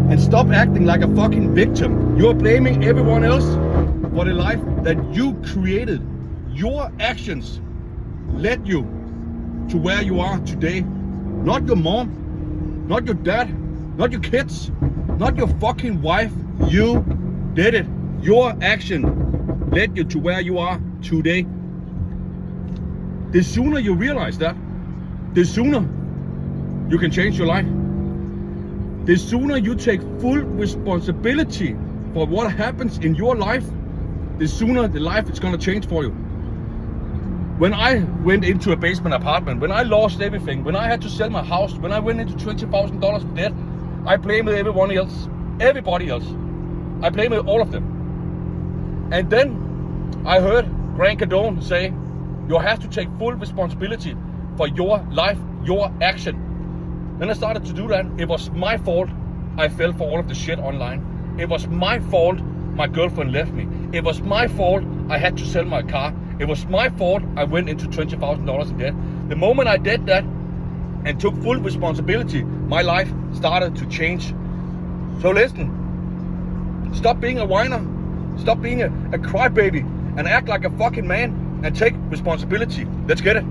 And stop acting like a fucking victim. You're blaming everyone else for the life that you created. Your actions led you to where you are today. Not your mom, not your dad, not your kids, not your fucking wife. You did it. Your action led you to where you are today. The sooner you realize that, the sooner you can change your life. The sooner you take full responsibility for what happens in your life, the sooner the life is gonna change for you. When I went into a basement apartment, when I lost everything, when I had to sell my house, when I went into $20,000 in debt, I blamed everyone else, everybody else. I blamed all of them. And then I heard Grant Cardone say, you have to take full responsibility for your life, your action. Then I started to do that. It was my fault I fell for all of the shit online. It was my fault my girlfriend left me. It was my fault I had to sell my car. It was my fault I went into $20,000 in debt. The moment I did that and took full responsibility, my life started to change. So listen, stop being a whiner, stop being a crybaby, and act like a fucking man and take responsibility. Let's get it.